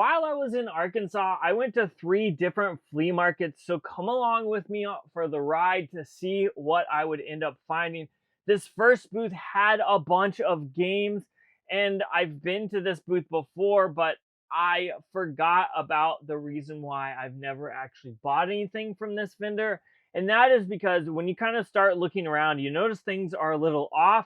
While I was in Arkansas, I went to 3 different flea markets, so come along with me for the ride to see what I would end up finding. This first booth had a bunch of games, and I've been to this booth before, but I forgot about the reason why I've never actually bought anything from this vendor. And that is because when you kind of start looking around, you notice things are a little off,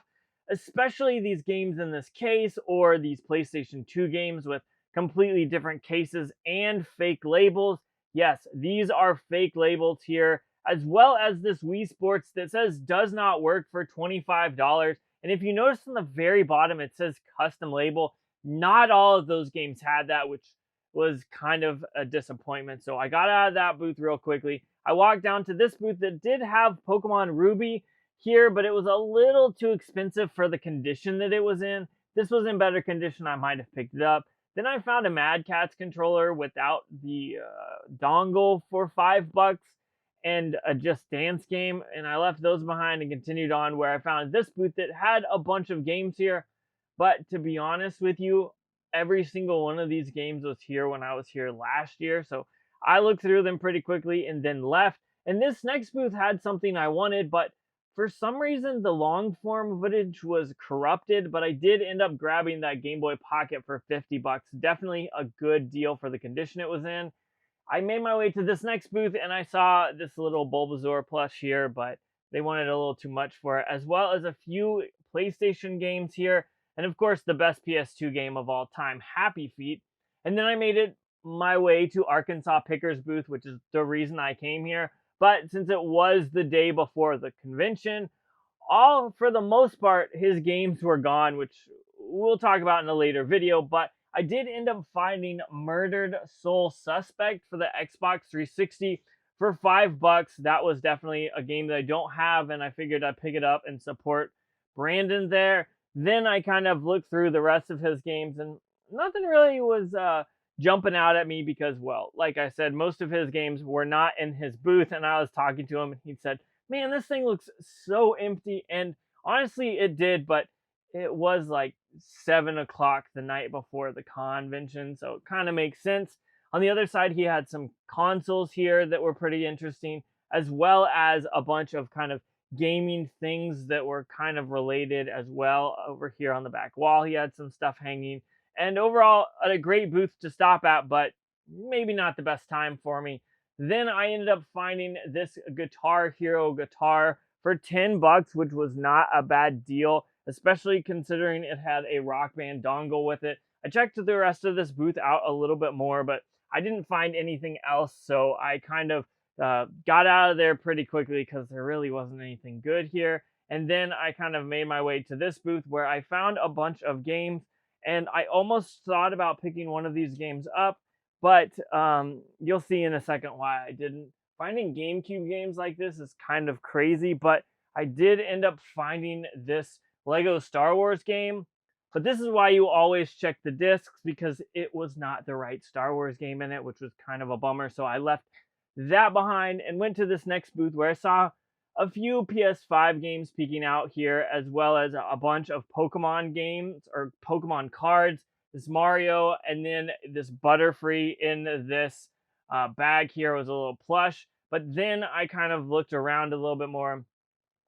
especially these games in this case or these PlayStation 2 games with completely different cases and fake labels. Yes, these are fake labels here, as well as this Wii Sports that says does not work for $25. And if you notice on the very bottom, it says custom label. Not all of those games had that, which was kind of a disappointment. So I got out of that booth real quickly. I walked down to this booth that did have Pokemon Ruby here, but it was a little too expensive for the condition that it was in. This was in better condition, I might have picked it up. Then I found a Mad Catz controller without the dongle for $5 and a Just Dance game, and I left those behind and continued on where I found this booth that had a bunch of games here. But to be honest with you, every single one of these games was here when I was here last year, so I looked through them pretty quickly and then left. And this next booth had something I wanted, but for some reason, the long form footage was corrupted, but I did end up grabbing that Game Boy Pocket for $50. Definitely a good deal for the condition it was in. I made my way to this next booth and I saw this little Bulbasaur plush here, but they wanted a little too much for it, as well as a few PlayStation games here, and of course the best PS2 game of all time, Happy Feet. And then I made it my way to Arkansas Picker's booth, which is the reason I came here. But since it was the day before the convention, all for the most part, his games were gone, which we'll talk about in a later video. But I did end up finding Murdered Soul Suspect for the Xbox 360 for $5. That was definitely a game that I don't have, and I figured I'd pick it up and support Brandon there. Then I kind of looked through the rest of his games, and nothing really was jumping out at me because, well, like I said, most of his games were not in his booth, and I was talking to him, and he said, "Man, this thing looks so empty." And honestly, it did, but it was like 7 o'clock the night before the convention, so it kind of makes sense. On the other side, he had some consoles here that were pretty interesting, as well as a bunch of kind of gaming things that were kind of related as well. Over here on the back wall, he had some stuff hanging, and overall, a great booth to stop at, but maybe not the best time for me. Then I ended up finding this Guitar Hero guitar for $10, which was not a bad deal, especially considering it had a Rock Band dongle with it. I checked the rest of this booth out a little bit more, but I didn't find anything else, so I kind of got out of there pretty quickly because there really wasn't anything good here. And then I kind of made my way to this booth where I found a bunch of games, and I almost thought about picking one of these games up, but you'll see in a second why I didn't. Finding GameCube games like this is kind of crazy, but I did end up finding this Lego Star Wars game. But this is why you always check the discs, because it was not the right Star Wars game in it, which was kind of a bummer. So I left that behind and went to this next booth where I saw a few PS5 games peeking out here, as well as a bunch of Pokemon games or Pokemon cards, this Mario, and then this Butterfree in this bag here was a little plush. But then I kind of looked around a little bit more,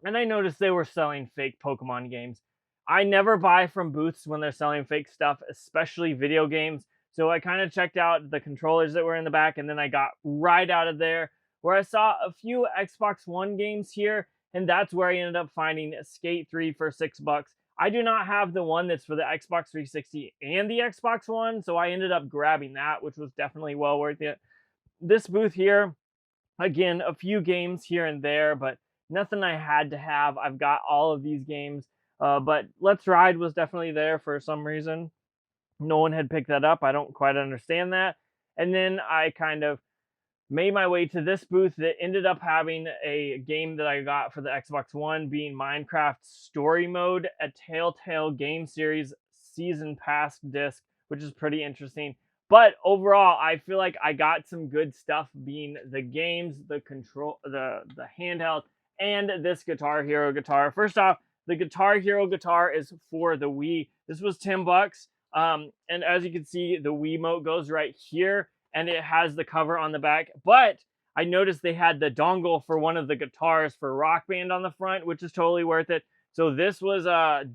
and I noticed they were selling fake Pokemon games. I never buy from booths when they're selling fake stuff, especially video games. So I kind of checked out the controllers that were in the back, and then I got right out of there where I saw a few Xbox One games here, and that's where I ended up finding Skate 3 for $6. I do not have the one that's for the Xbox 360 and the Xbox One, so I ended up grabbing that, which was definitely well worth it. This booth here, again, a few games here and there, but nothing I had to have. I've got all of these games, but Let's Ride was definitely there for some reason. No one had picked that up. I don't quite understand that. And then I kind of made my way to this booth that ended up having a game that I got for the Xbox One, being Minecraft Story Mode, a Telltale game series season pass disc, which is pretty interesting. But overall, I feel like I got some good stuff, being the games, the control, the handheld, and this Guitar Hero guitar. First off, the Guitar Hero guitar is for the Wii. This was $10. And as you can see, the Wiimote goes right here, and it has the cover on the back. But I noticed they had the dongle for one of the guitars for Rock Band on the front, which is totally worth it. So this was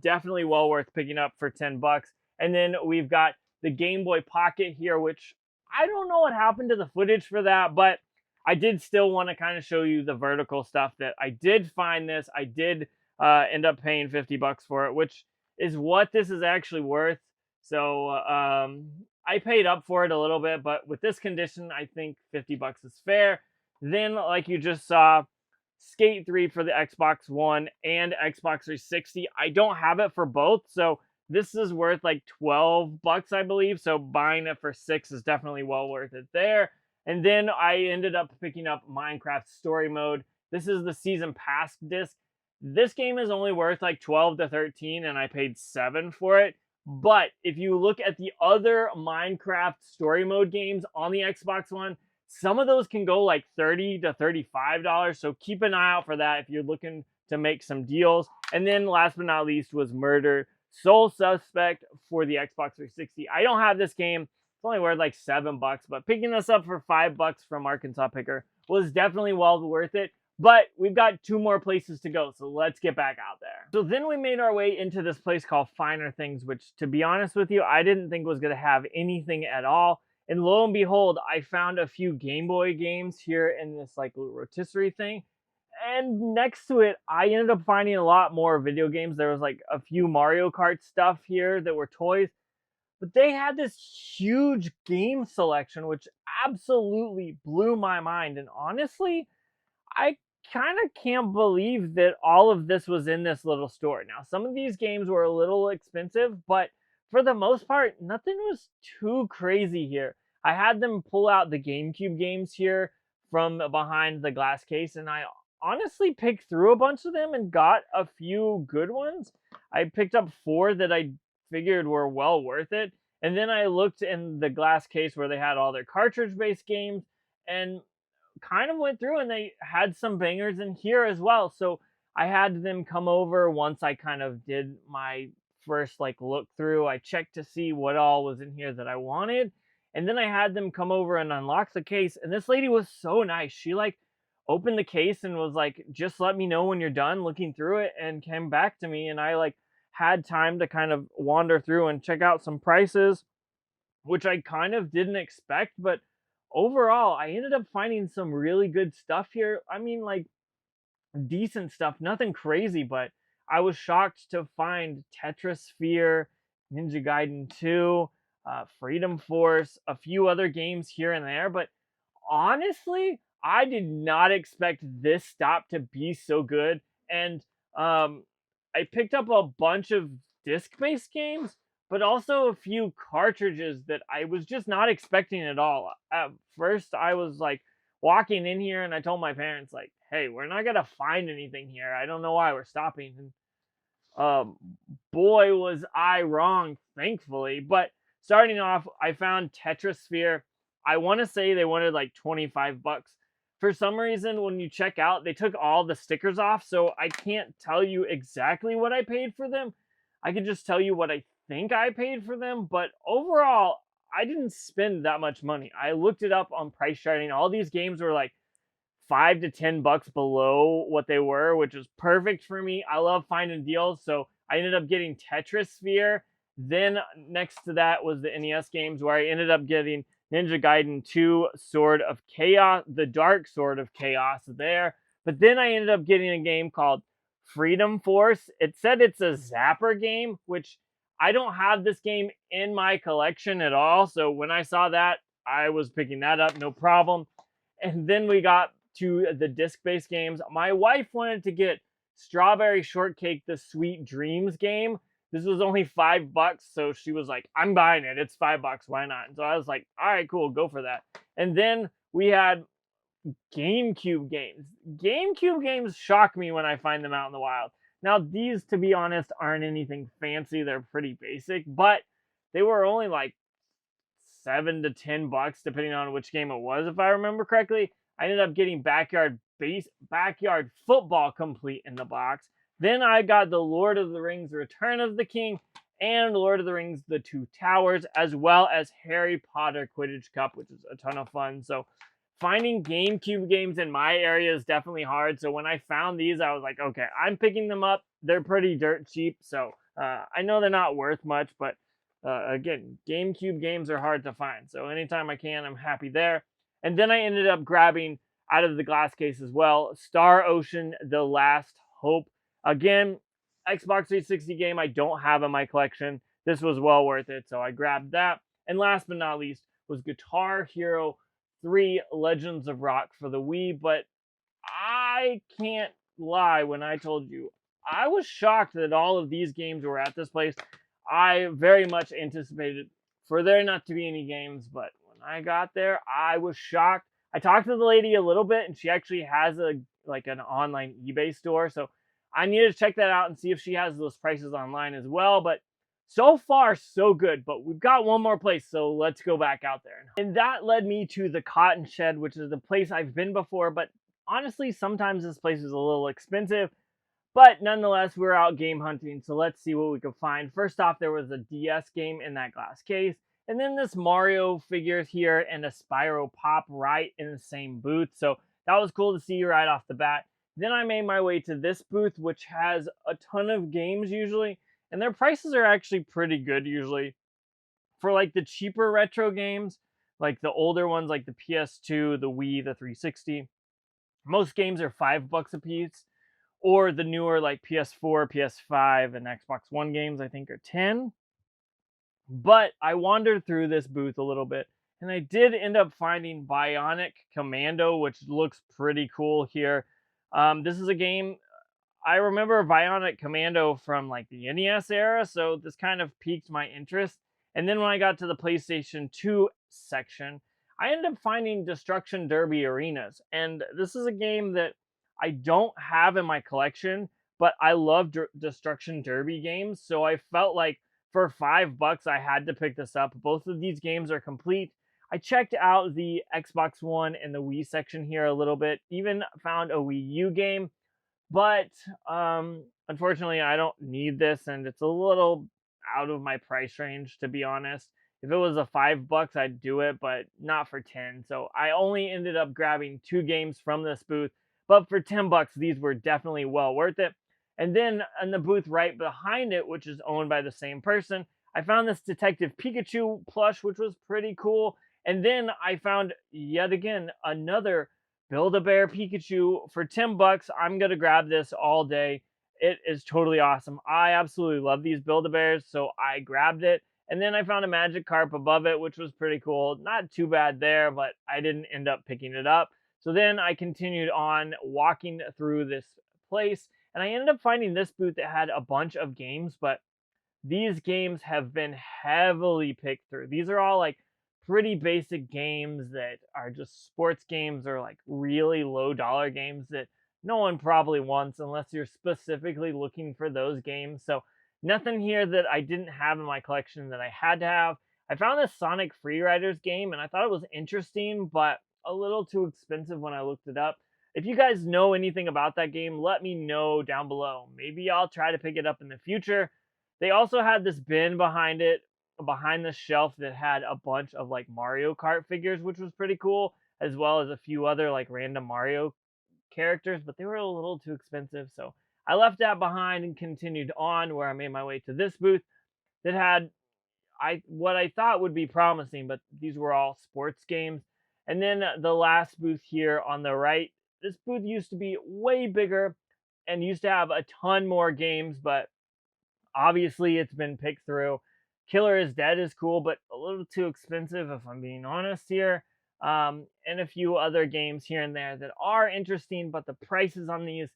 definitely well worth picking up for 10 bucks. And then we've got the Game Boy Pocket here, which I don't know what happened to the footage for that, but I did still want to kind of show you the vertical stuff that I did find this. I did end up paying 50 bucks for it, which is what this is actually worth. So I paid up for it a little bit, but with this condition, I think 50 bucks is fair. Then, like you just saw, Skate 3 for the Xbox One and Xbox 360. I don't have it for both, so this is worth like 12 bucks, I believe. So buying it for 6 is definitely well worth it there. And then I ended up picking up Minecraft Story Mode. This is the Season Pass disc. This game is only worth like 12 to 13, and I paid 7 for it. But if you look at the other Minecraft Story Mode games on the Xbox One, some of those can go like $30 to $35. So keep an eye out for that if you're looking to make some deals. And then last but not least was Murder Soul Suspect for the Xbox 360. I don't have this game. It's only worth like 7 bucks, but picking this up for 5 bucks from Arkansas Picker was definitely well worth it. But we've got 2 more places to go, so let's get back out there. So then we made our way into this place called Finer Things, which, to be honest with you, I didn't think was going to have anything at all. And lo and behold, I found a few Game Boy games here in this like rotisserie thing. And next to it, I ended up finding a lot more video games. There was like a few Mario Kart stuff here that were toys. But they had this huge game selection, which absolutely blew my mind. And honestly, I kind of can't believe that all of this was in this little store. Now, some of these games were a little expensive, but for the most part, nothing was too crazy here. I had them pull out the GameCube games here from behind the glass case, and I honestly picked through a bunch of them and got a few good ones. I picked up 4 that I figured were well worth it. And then I looked in the glass case where they had all their cartridge-based games, and kind of went through, and they had some bangers in here as well. So I had them come over once I kind of did my first like look through. I checked to see what all was in here that I wanted. And then I had them come over and unlock the case. And this lady was so nice. She like opened the case and was like, just let me know when you're done looking through it, and came back to me. And I like had time to kind of wander through and check out some prices, which I kind of didn't expect, but overall, I ended up finding some really good stuff here. I mean, like, decent stuff, nothing crazy, but I was shocked to find Tetrasphere, Ninja Gaiden 2, Freedom Force, a few other games here and there, but honestly, I did not expect this stop to be so good. And I picked up a bunch of disc-based games, but also a few cartridges that I was just not expecting at all. At first, I was like walking in here, and I told my parents, like, hey, we're not gonna find anything here. I don't know why we're stopping. And boy, was I wrong, thankfully. But starting off, I found Tetrasphere. I want to say they wanted like 25 bucks. For some reason, when you check out, they took all the stickers off, so I can't tell you exactly what I paid for them. I can just tell you what I think I paid for them, but overall, I didn't spend that much money. I looked it up on price charting. All these games were like 5 to 10 bucks below what they were, which is perfect for me. I love finding deals, so I ended up getting Tetrasphere. Then next to that was the NES games, where I ended up getting Ninja Gaiden 2 Sword of Chaos, the Dark Sword of Chaos there. But then I ended up getting a game called Freedom Force. It said it's a Zapper game, which I don't have this game in my collection at all. So when I saw that, I was picking that up, no problem. And then we got to the disc-based games. My wife wanted to get Strawberry Shortcake, the Sweet Dreams game. This was only 5 bucks, so she was like, I'm buying it. It's 5 bucks. Why not? And so I was like, all right, cool, go for that. And then we had GameCube games. GameCube games shock me when I find them out in the wild. Now, these, to be honest, aren't anything fancy. They're pretty basic, but they were only like 7 to 10 bucks, depending on which game it was, if I remember correctly. I ended up getting Backyard Football complete in the box. Then I got the Lord of the Rings Return of the King, and Lord of the Rings The Two Towers, as well as Harry Potter Quidditch Cup, which is a ton of fun. So finding GameCube games in my area is definitely hard. So when I found these, I was like, okay, I'm picking them up. They're pretty dirt cheap. So I know they're not worth much, but again, GameCube games are hard to find. So anytime I can, I'm happy there. And then I ended up grabbing out of the glass case as well, Star Ocean: The Last Hope. Again, Xbox 360 game I don't have in my collection. This was well worth it, so I grabbed that. And last but not least was Guitar Hero 3 Legends of Rock for the Wii, but I can't lie when I told you I was shocked that all of these games were at this place. I very much anticipated for there not to be any games, but when I got there, I was shocked. I talked to the lady a little bit, and she actually has an online eBay store, so I need to check that out and see if she has those prices online as well. But so far, so good. But we've got one more place, so let's go back out there. And that led me to the Cotton Shed, which is the place I've been before, but honestly, sometimes this place is a little expensive. But nonetheless, we're out game hunting, so let's see what we can find. First off, there was a DS game in that glass case, and then this Mario figures here and a Spyro Pop right in the same booth. So that was cool to see right off the bat. Then I made my way to this booth, which has a ton of games usually, and their prices are actually pretty good usually. For like the cheaper retro games, like the older ones like the PS2, the Wii, the 360, most games are $5 a piece, or the newer like PS4, PS5, and Xbox One games I think are 10. But I wandered through this booth a little bit, and I did end up finding Bionic Commando, which looks pretty cool here. This is a game I remember Bionic Commando from like the NES era, so this kind of piqued my interest. And then when I got to the PlayStation 2 section, I ended up finding Destruction Derby Arenas. And this is a game that I don't have in my collection, but I love Destruction Derby games, so I felt like for $5 I had to pick this up. Both of these games are complete. I checked out the Xbox One and the Wii section here a little bit, even found a Wii U game, but unfortunately, I don't need this, and it's a little out of my price range, to be honest. If it was a $5, I'd do it, but not for 10. So I only ended up grabbing 2 games from this booth, but for $10, these were definitely well worth it. And then in the booth right behind it, which is owned by the same person, I found this Detective Pikachu plush, which was pretty cool. And then I found yet again another Build-A-Bear Pikachu for $10. I'm going to grab this all day. It is totally awesome. I absolutely love these Build-A-Bears, so I grabbed it. And then I found a Magikarp above it, which was pretty cool. Not too bad there, but I didn't end up picking it up. So then I continued on walking through this place, and I ended up finding this booth that had a bunch of games, but these games have been heavily picked through. These are all like pretty basic games that are just sports games or like really low dollar games that no one probably wants unless you're specifically looking for those games. So nothing here that I didn't have in my collection that I had to have. I found this Sonic Freeriders game and I thought it was interesting, but a little too expensive when I looked it up. If you guys know anything about that game, let me know down below. Maybe I'll try to pick it up in the future. They also had this bin behind it, behind the shelf, that had a bunch of like Mario Kart figures, which was pretty cool, as well as a few other like random Mario characters, but they were a little too expensive. So I left that behind and continued on, where I made my way to this booth that had what I thought would be promising, but these were all sports games. And then the last booth here on the right, this booth used to be way bigger and used to have a ton more games, but obviously it's been picked through. Killer is Dead is cool, but a little too expensive if I'm being honest here. And a few other games here and there that are interesting, but the prices on these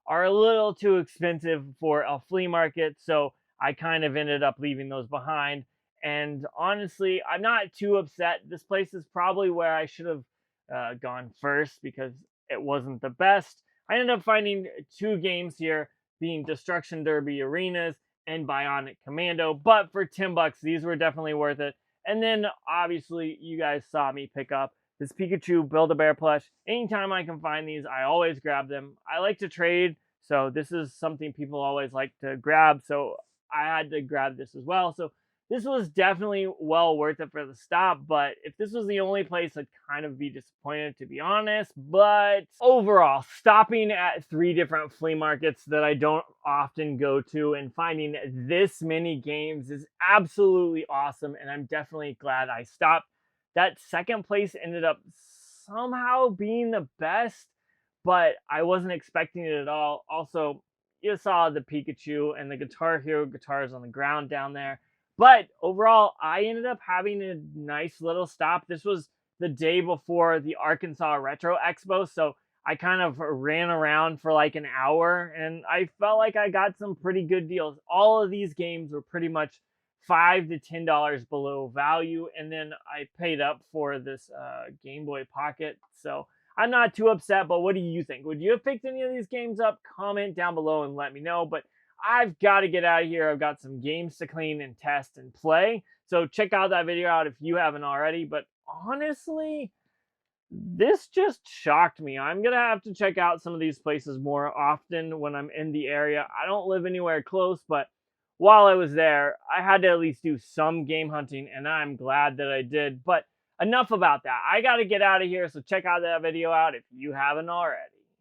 are a little too expensive for a flea market, so I kind of ended up leaving those behind. And honestly, I'm not too upset. This place is probably where I should have gone first because it wasn't the best. I ended up finding 2 games here, being Destruction Derby Arenas and Bionic Commando, but for $10, these were definitely worth it. And then obviously you guys saw me pick up this Pikachu Build-A-Bear plush. Anytime I can find these, I always grab them. I like to trade, so this is something people always like to grab. So I had to grab this as well. So this was definitely well worth it for the stop, but if this was the only place, I'd kind of be disappointed, to be honest. But overall, stopping at 3 different flea markets that I don't often go to and finding this many games is absolutely awesome, and I'm definitely glad I stopped. That second place ended up somehow being the best, but I wasn't expecting it at all. Also, you saw the Pikachu and the Guitar Hero guitars on the ground down there. But overall, I ended up having a nice little stop. This was the day before the Arkansas Retro Expo, so I kind of ran around for like an hour and I felt like I got some pretty good deals. All of these games were pretty much $5 to $10 below value, and then I paid up for this Game Boy Pocket. So I'm not too upset, but what do you think? Would you have picked any of these games up? Comment down below and let me know. But I've got to get out of here. I've got some games to clean and test and play. So check out that video out if you haven't already. But honestly, this just shocked me. I'm going to have to check out some of these places more often when I'm in the area. I don't live anywhere close, but while I was there, I had to at least do some game hunting, and I'm glad that I did. But enough about that. I got to get out of here, so check out that video out if you haven't already.